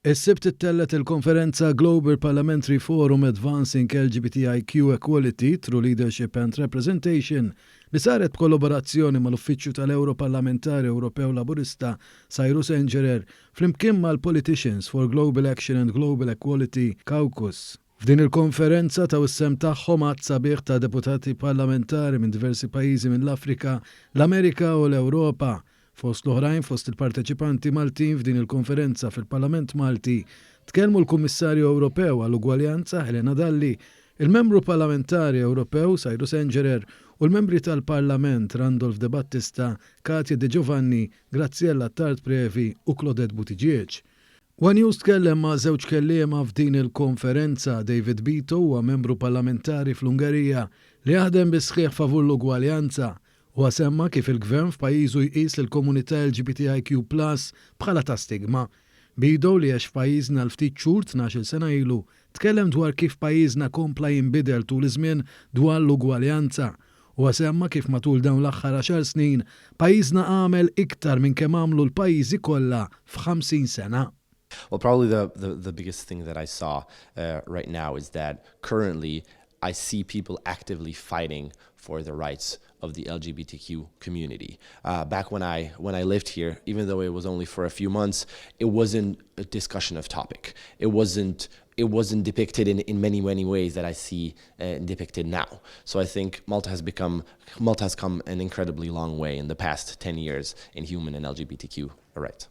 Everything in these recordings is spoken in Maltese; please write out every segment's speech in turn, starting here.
Is-Sibt ittellet il-Konferenza Global Parliamentary Forum Advancing LGBTIQ Equality Through Leadership and Representation li saret b'kollaborazzjoni mal-Uffiċċju tal-Ewroparlamentari Ewropew Laburista Cyrus Engerer flimkien mal-Politicians for Global Action and Global Equality Caucus. F'din il-konferenza taw is-sem tagħhom għadd sabiħ ta' deputati parlamentari minn diversi pajjiżi mill-Afrika, l-Amerika u l-Ewropa. Fost l-oħrajn fost il-parteċipanti Maltin f'din il-konferenza fil-Parlament Malti tkellmu l-Kummissarju Ewropew għall-Ugwaljanza Helena Dalli, il-Membru Parlamentari Ewropew Cyrus Engerer u l-Membri tal-Parlament Randolph Debattista, Katya De Giovanni, Graziella Attard Previ u Claudette Buttigieg. One News tkellem ma' żewġ kelliema f'din il-konferenza. David Bito huwa membru parlamentari fl-Ungerija li jaħdem bi-sħiħ favur l-ugwaljanza u semma kif il-gvern f'pajjiżu jqis lill-komunità LGBTIQ+ bħala ta' stigma. Bido li għax f'pajjiżna l-ftit xhur 12 sena ilu tkellem dwar kif pajjiżna kompla jinbidel tul iż-żmien dwar l-ugwaljanza u semma kif matul dawn l-aħħar 10 snin pajjiżna għamel iktar minn kemm għamlu l-pajjiżi kollha f'50 sena. Well, probably the biggest thing that I saw right now is that currently I see people actively fighting for the rights of the LGBTQ community. Back when I lived here, even though it was only for a few months, it wasn't a discussion of topic. It wasn't depicted in many ways that I see depicted now. So I think Malta has come an incredibly long way in the past 10 years in human and LGBTQ rights.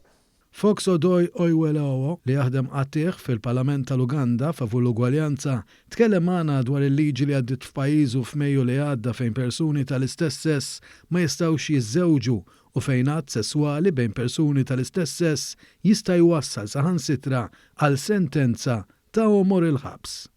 Fox Odoj Ojwelawo li jaħdem qattieħ fil-Parlament tal-Uganda favur l-ugwaljanza tkellem magħna dwar il-liġi li għaddiet f'pajjiżu f'Mejju li għadda fejn persuni tal-istess sess ma jistgħux jiżżewġu u fejn att sesswali bejn persuni tal-istess sess jista' jwassal saħansitra għal sentenza ta' omor il-ħabs.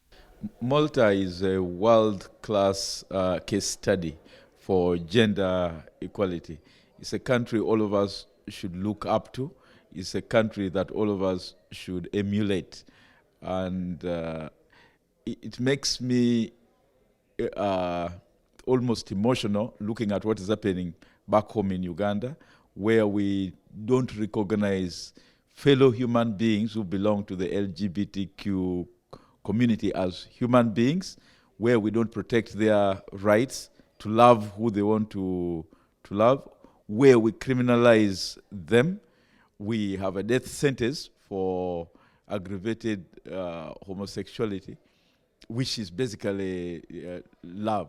Malta is a world-class case study for gender equality. It's a country all of us should look up to. It's a country that all of us should emulate. And it makes me almost emotional looking at what is happening back home in Uganda, where we don't recognize fellow human beings who belong to the LGBTQ community as human beings, where we don't protect their rights to love who they want to love, where we criminalize them. We have a death sentence for aggravated homosexuality, which is basically love.